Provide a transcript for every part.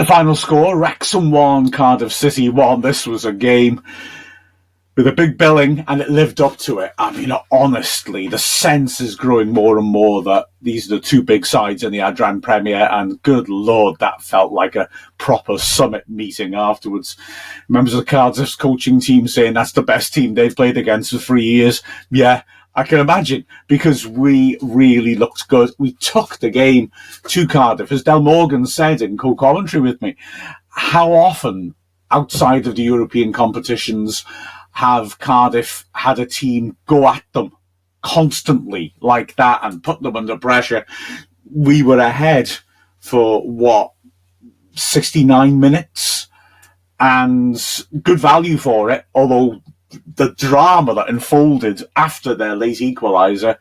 The final score, Wrexham 1, Cardiff City 1. This was a game with a big billing, and it lived up to it. I mean, honestly, the sense is growing more and more that these are the two big sides in the Adran Premier, and good Lord, that felt like a proper summit meeting afterwards. Members of the Cardiff's coaching team saying that's the best team they've played against for 3 years. Yeah, I can imagine, because we really looked good. We took the game to Cardiff. As Del Morgan said in co-commentary with me, how often outside of the European competitions have Cardiff had a team go at them constantly like that and put them under pressure? We were ahead for, 69 minutes, and good value for it, although the drama that unfolded after their late equaliser,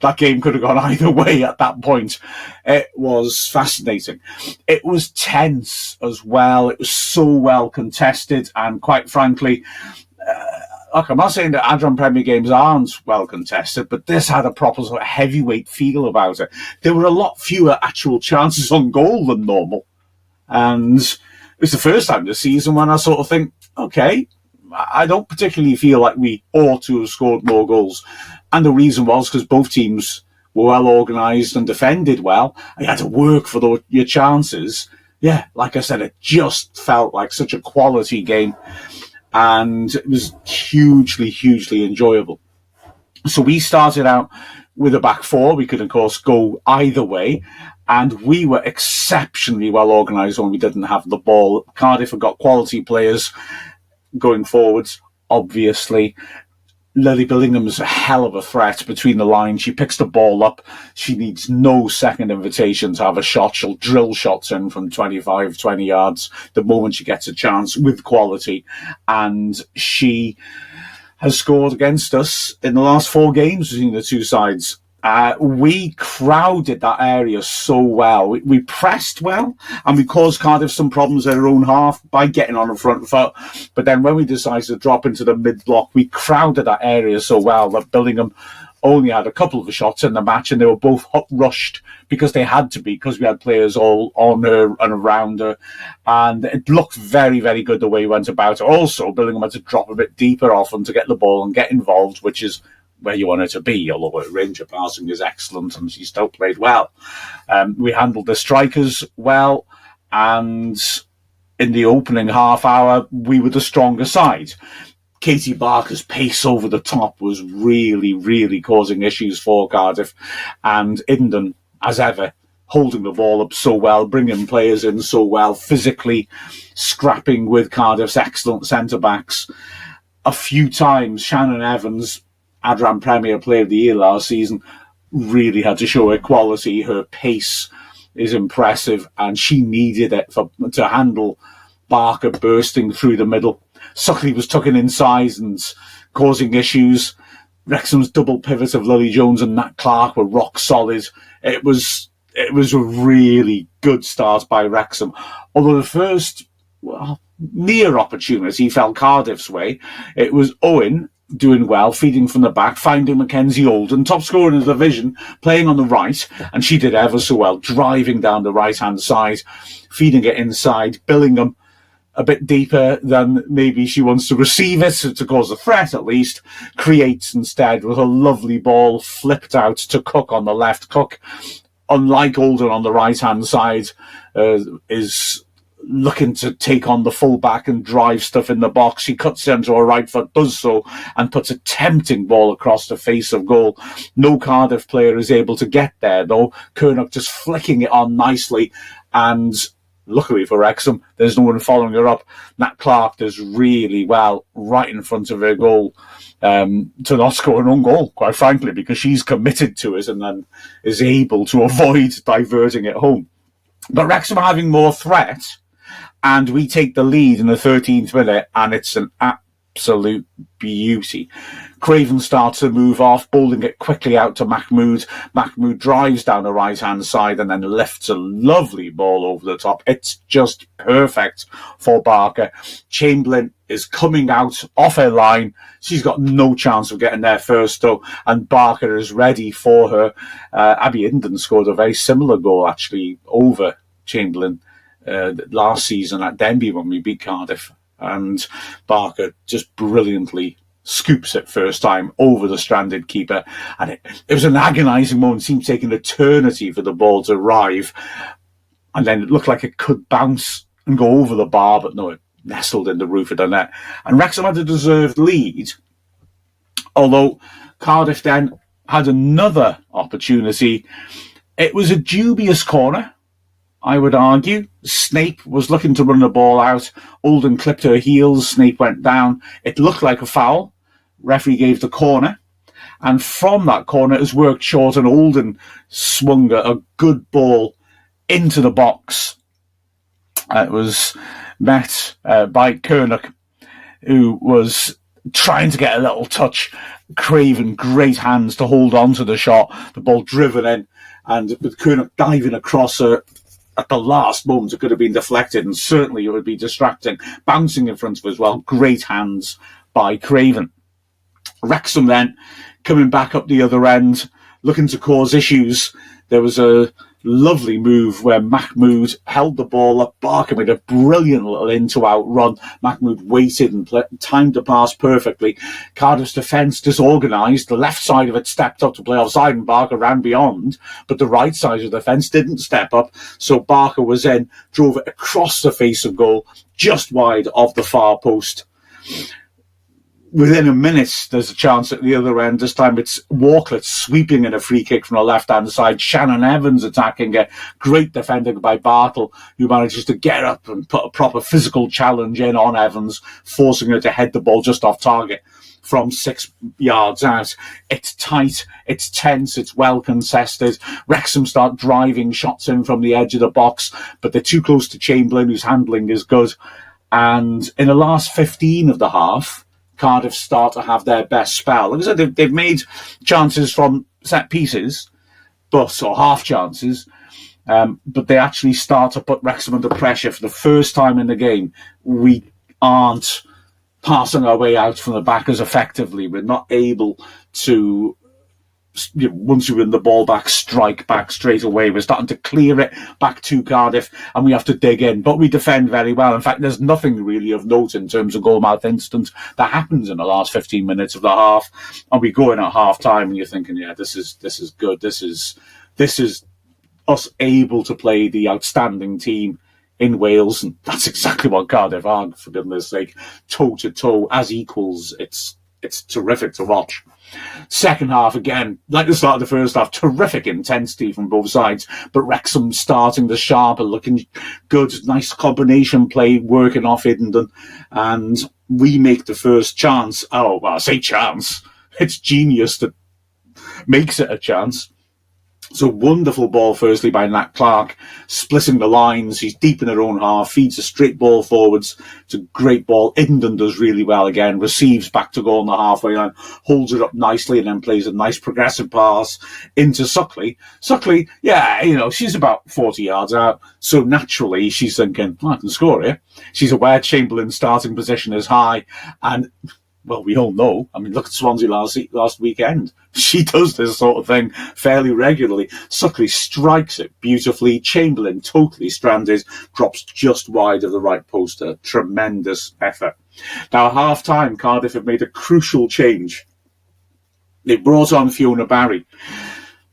that game could have gone either way at that point. It was fascinating. It was tense as well. It was so well contested, and quite frankly, look, I'm not saying that Adran Premier games aren't well contested, but this had a proper sort of heavyweight feel about it. There were a lot fewer actual chances on goal than normal, and it's the first time this season when I sort of think, okay, I don't particularly feel like we ought to have scored more goals. And the reason was because both teams were well organised and defended well. You had to work for your chances. Yeah, like I said, it just felt like such a quality game. And it was hugely, hugely enjoyable. So we started out with a back four. We could, of course, go either way. And we were exceptionally well organised when we didn't have the ball. Cardiff have got quality players going forwards, obviously. Lily Billingham's a hell of a threat between the lines. She picks the ball up. She needs no second invitation to have a shot. She'll drill shots in from 25, 20 yards the moment she gets a chance with quality. And she has scored against us in the last 4 games between the two sides. We crowded that area so well. We pressed well, and we caused Cardiff some problems at their own half by getting on the front foot. But then when we decided to drop into the mid-block, we crowded that area so well that Billingham only had a couple of shots in the match, and they were both rushed because they had to be, because we had players all on her and around her. And it looked very, very good the way we went about it. Also, Billingham had to drop a bit deeper often to get the ball and get involved, which is where you want her to be, although her range of passing is excellent and she still played well. We handled the strikers well, and in the opening half hour, we were the stronger side. Katie Barker's pace over the top was really, really causing issues for Cardiff, and Inden, as ever, holding the ball up so well, bringing players in so well, physically scrapping with Cardiff's excellent centre-backs. A few times, Shannon Evans, Adran Premier Player of the Year last season, really had to show her quality. Her pace is impressive, and she needed it to handle Barker bursting through the middle. Suckley was tucking inside and causing issues. Wrexham's double pivot of Lily Jones and Nat Clark were rock solid. It was a really good start by Wrexham. Although the first near opportunity fell Cardiff's way. It was Owen doing well, feeding from the back, finding Mackenzie Olden, top scorer in the division, playing on the right, and she did ever so well, driving down the right-hand side, feeding it inside. Billingham a bit deeper than maybe she wants to receive it, to cause a threat at least, creates instead with a lovely ball flipped out to Cook on the left. Cook, unlike Olden on the right-hand side, is looking to take on the full-back and drive stuff in the box. She cuts into her right foot, does so, and puts a tempting ball across the face of goal. No Cardiff player is able to get there, though. Kernock just flicking it on nicely, and luckily for Wrexham, there's no one following her up. Nat Clark does really well right in front of her goal to not score an own goal, quite frankly, because she's committed to it and then is able to avoid diverting it home. But Wrexham are having more threat, and we take the lead in the 13th minute, and it's an absolute beauty. Craven starts to move off, bowling it quickly out to Mahmood. Mahmood drives down the right-hand side and then lifts a lovely ball over the top. It's just perfect for Barker. Chamberlain is coming out off her line. She's got no chance of getting there first, though, and Barker is ready for her. Abby Inden scored a very similar goal, actually, over Chamberlain last season at Denby when we beat Cardiff. And Barker just brilliantly scoops it first time over the stranded keeper. And it was an agonising moment. It seemed to take an eternity for the ball to arrive. And then it looked like it could bounce and go over the bar, but no, it nestled in the roof of the net. And Wrexham had a deserved lead, although Cardiff then had another opportunity. It was a dubious corner, I would argue. Snape was looking to run the ball out. Oldham clipped her heels. Snape went down. It looked like a foul. Referee gave the corner. And from that corner, it was worked short, and Oldham swung a good ball into the box. It was met by Kernock, who was trying to get a little touch. Craven, great hands to hold on to the shot. The ball driven in, and with Kernock diving across her at the last moment, it could have been deflected, and certainly it would be distracting. Bouncing in front of her as well. Great hands by Craven. Wrexham then coming back up the other end, looking to cause issues. There was a lovely move where Mahmood held the ball up. Barker made a brilliant little in-to-out run. Mahmood waited and timed the pass perfectly. Cardiff's defence disorganised. The left side of it stepped up to play offside, and Barker ran beyond, but the right side of the defence didn't step up, so Barker was in, drove it across the face of goal, just wide of the far post. Within a minute, there's a chance at the other end. This time it's Walklett sweeping in a free kick from the left-hand side. Shannon Evans attacking it. Great defending by Bartle, who manages to get up and put a proper physical challenge in on Evans, forcing her to head the ball just off target from 6 yards out. It's tight, it's tense, it's well contested. Wrexham start driving shots in from the edge of the box, but they're too close to Chamberlain, whose handling is good. And in the last 15 of the half, Cardiff start to have their best spell. Like I said, they've made chances from set pieces, or half chances, but they actually start to put Wrexham under pressure for the first time in the game. We aren't passing our way out from the back as effectively. We're not able to, once we win the ball back, strike back straight away. We're starting to clear it back to Cardiff, and we have to dig in. But we defend very well. In fact, there's nothing really of note in terms of goal-mouth incidents that happens in the last 15 minutes of the half. And we go in at half-time, and you're thinking, yeah, this is good. This is us able to play the outstanding team in Wales, and that's exactly what Cardiff are, for goodness sake, toe-to-toe, as equals. It's terrific to watch. Second half, again, like the start of the first half, terrific intensity from both sides, but Wrexham starting the sharper, looking good, nice combination play, working off Hiddenden, and we make the first chance. Oh, well, I say chance. It's genius that makes it a chance. So wonderful ball, firstly, by Nat Clark, splitting the lines. He's deep in her own half, feeds a straight ball forwards. It's a great ball. Hiddenden does really well again, receives back to goal on the halfway line, holds it up nicely, and then plays a nice progressive pass into Suckley. Suckley, yeah, she's about 40 yards out, so naturally she's thinking, I can score here. She's aware Chamberlain's starting position is high, and well, we all know. I mean, look at Swansea last weekend. She does this sort of thing fairly regularly. Suckley strikes it beautifully. Chamberlain, totally stranded, drops just wide of the right post. A tremendous effort. Now, at half-time, Cardiff have made a crucial change. They brought on Fiona Barry,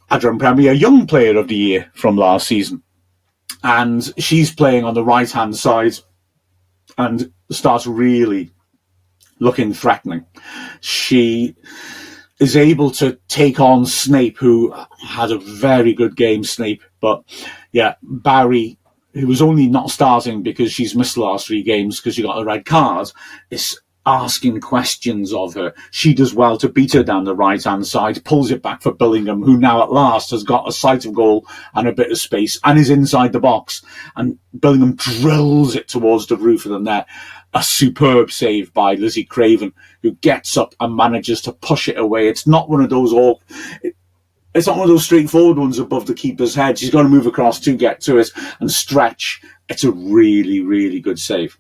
Adrian Premier Young Player of the Year from last season. And she's playing on the right-hand side and starts really looking threatening. She is able to take on Snape, who had a very good game, Snape. But yeah, Barry, who was only not starting because she's missed the last 3 games because she got a red card, is asking questions of her. She does well to beat her down the right-hand side, pulls it back for Billingham, who now at last has got a sight of goal and a bit of space and is inside the box. And Billingham drills it towards the roof of the net. A superb save by Lizzie Craven, who gets up and manages to push it away. It's not one of those it's not one of those straightforward ones above the keeper's head. She's got to move across to get to it and stretch. It's a really, really good save.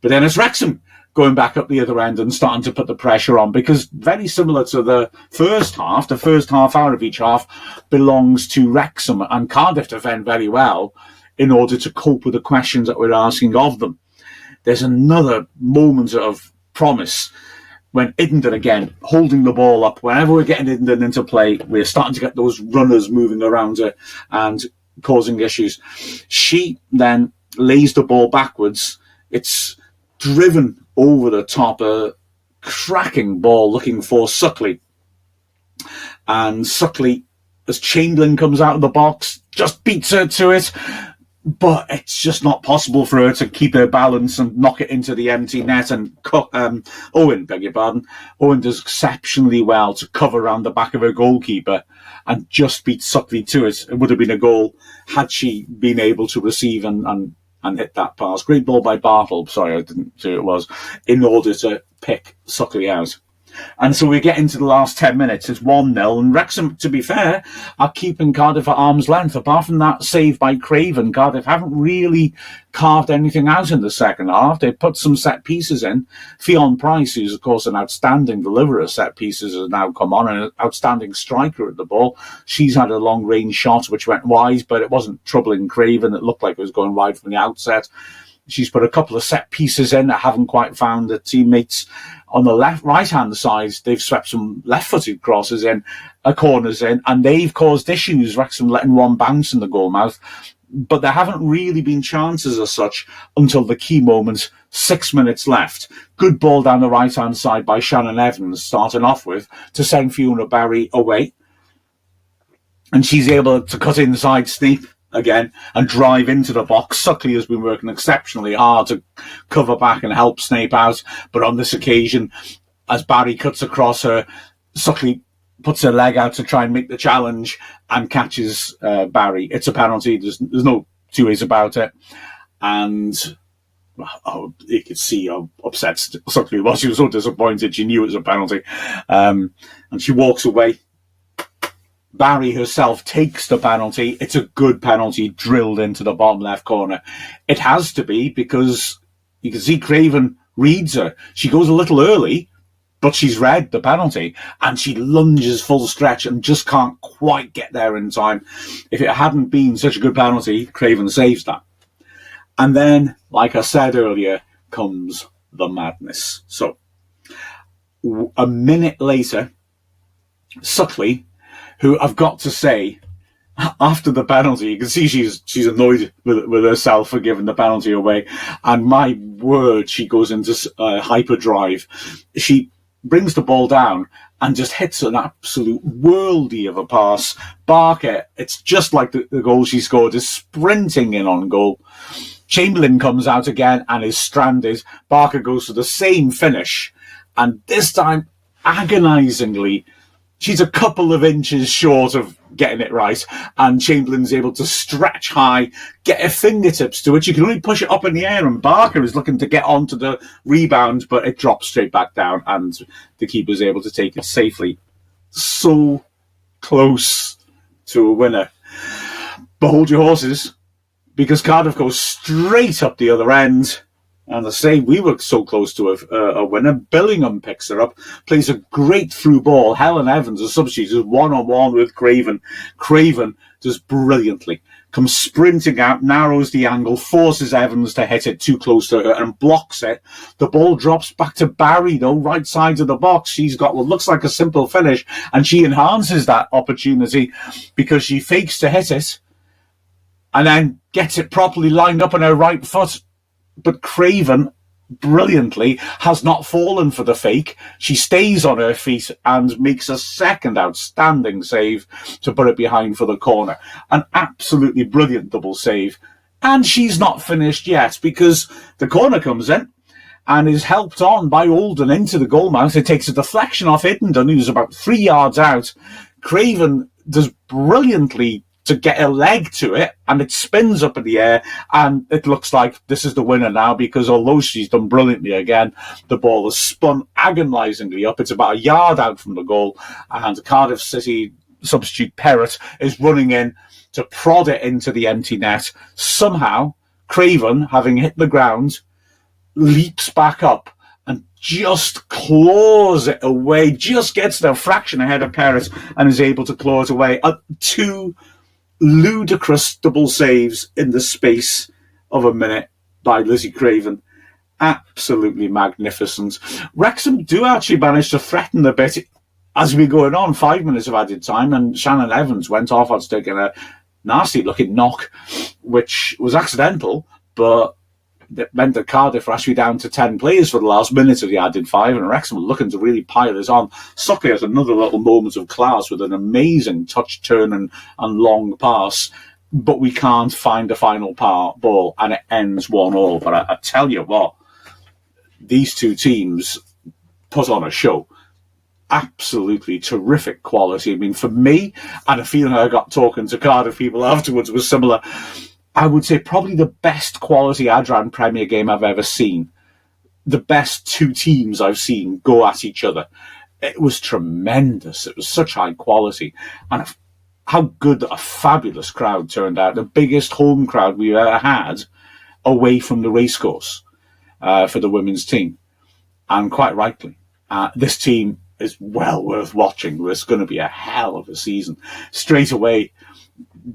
But then it's Wrexham going back up the other end and starting to put the pressure on, because very similar to the first half hour of each half belongs to Wrexham, and Cardiff defend very well. in order to cope with the questions that we're asking of them. There's another moment of promise when Idenden, again, holding the ball up. Whenever we're getting Idenden into play, we're starting to get those runners moving around her and causing issues. She then lays the ball backwards. It's driven over the top, a cracking ball looking for Suckley. And Suckley, as Chamberlain comes out of the box, just beats her to it. But it's just not possible for her to keep her balance and knock it into the empty net. And Owen, beg your pardon, Owen does exceptionally well to cover around the back of her goalkeeper and just beat Suckley to it. It would have been a goal had she been able to receive and hit that pass. Great ball by Bartle, sorry, I didn't say it was, in order to pick Suckley out. And so we get into the last 10 minutes. It's 1-0. And Wrexham, to be fair, are keeping Cardiff at arm's length. Apart from that save by Craven, Cardiff haven't really carved anything out in the second half. They put some set pieces in. Fionn Price, who's, of course, an outstanding deliverer of set pieces, has now come on, an outstanding striker at the ball. She's had a long-range shot, which went wide, but it wasn't troubling Craven. It looked like it was going wide from the outset. She's put a couple of set pieces in that haven't quite found the teammates. On the right-hand side, they've swept some left-footed crosses in, corners in, and they've caused issues, Wrexham letting one bounce in the goal mouth. But there haven't really been chances as such until the key moment, 6 minutes left. Good ball down the right-hand side by Shannon Evans, starting off with, to send Fiona Barry away. And she's able to cut inside Snape again and drive into the box. Suckley has been working exceptionally hard to cover back and help Snape out, but on this occasion, as Barry cuts across her, Suckley puts her leg out to try and make the challenge and catches Barry. It's a penalty. There's no two ways about it. And you could see how upset Suckley was. She was so disappointed. She knew it was a penalty. And she walks away. Barry herself takes the penalty. It's a good penalty drilled into the bottom left corner. It has to be because you can see Craven reads her. She goes a little early, but she's read the penalty and she lunges full stretch and just can't quite get there in time. If it hadn't been such a good penalty, Craven saves that. And then, like I said earlier, comes the madness. So, a minute later, Suckley, who I've got to say, after the penalty, you can see she's annoyed with herself for giving the penalty away. And my word, she goes into hyperdrive. She brings the ball down and just hits an absolute worldie of a pass. Barker, it's just like the goal she scored, is sprinting in on goal. Chamberlain comes out again and is stranded. Barker goes for the same finish. And this time, agonisingly, she's a couple of inches short of getting it right, and Chamberlain's able to stretch high, get her fingertips to it. She can only push it up in the air, and Barker is looking to get onto the rebound, but it drops straight back down, and the keeper's able to take it safely. So close to a winner. But hold your horses, because Cardiff goes straight up the other end. And the same, we were so close to a winner. Billingham picks her up, plays a great through ball. Helen Evans, a substitute, is one-on-one with Craven. Craven does brilliantly. Comes sprinting out, narrows the angle, forces Evans to hit it too close to her and blocks it. The ball drops back to Barry, though, right side of the box. She's got what looks like a simple finish, and she enhances that opportunity because she fakes to hit it and then gets it properly lined up on her right foot. But Craven, brilliantly, has not fallen for the fake. She stays on her feet and makes a second outstanding save to put it behind for the corner. An absolutely brilliant double save. And she's not finished yet, because the corner comes in and is helped on by Alden into the goal mouth. It takes a deflection off Idenden, who's about 3 yards out. Craven does brilliantly to get a leg to it, and it spins up in the air, and it looks like this is the winner now, because although she's done brilliantly again, the ball is spun agonisingly up. It's about a yard out from the goal, and Cardiff City substitute Perrott is running in to prod it into the empty net. Somehow, Craven, having hit the ground, leaps back up and just claws it away, just gets there a fraction ahead of Perrott and is able to claw it away. Two ludicrous double saves in the space of a minute by Lizzie Craven. Absolutely magnificent. Wrexham do actually manage to threaten a bit as we're going on. 5 minutes of added time, and Shannon Evans went off on taking a nasty looking knock, which was accidental, but it meant that Cardiff were actually down to 10 players for the last minute of the added 5, and Wrexham were looking to really pile this on. Suckley has another little moment of class with an amazing touch, turn, and long pass, but we can't find a final ball, and it ends 1-1. But I tell you what, these two teams put on a show. Absolutely terrific quality. I mean, for me, and a feeling I got talking to Cardiff people afterwards was similar. I would say probably the best quality Adran Premier game I've ever seen. The best two teams I've seen go at each other. It was tremendous. It was such high quality. And how good a fabulous crowd turned out. The biggest home crowd we've ever had away from the racecourse for the women's team. And quite rightly, this team is well worth watching. It's going to be a hell of a season. Straight away,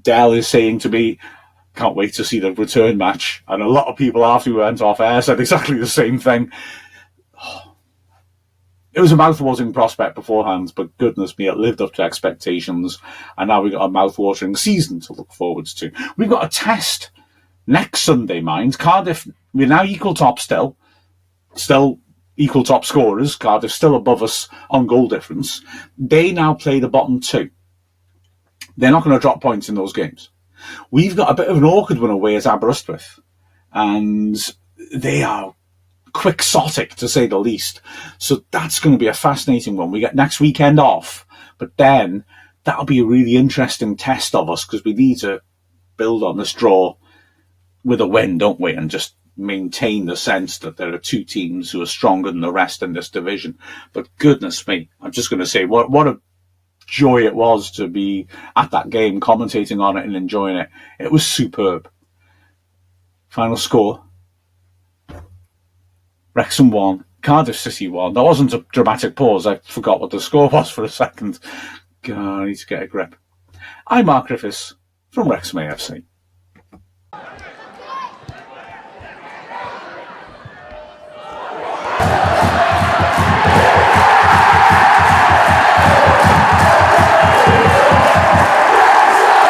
Dell is saying to me, can't wait to see the return match. And a lot of people after we went off air said exactly the same thing. It was a mouth-watering prospect beforehand, but goodness me, it lived up to expectations. And now we've got a mouth-watering season to look forward to. We've got a test next Sunday, mind. Cardiff, we're now equal top still equal top scorers. Cardiff still above us on goal difference. They now play the bottom two. They're not going to drop points in those games. We've got a bit of an awkward one away at Aberystwyth, and they are quixotic, to say the least. So that's going to be a fascinating one. We get next weekend off, but then that'll be a really interesting test of us, because we need to build on this draw with a win, don't we, and just maintain the sense that there are two teams who are stronger than the rest in this division. But goodness me, I'm just going to say, what a joy it was to be at that game, commentating on it and enjoying it. It was superb. Final score: Wrexham 1, Cardiff City 1. That wasn't a dramatic pause. I forgot what the score was for a second. God, I need to get a grip. I'm Mark Griffiths from Wrexham AFC.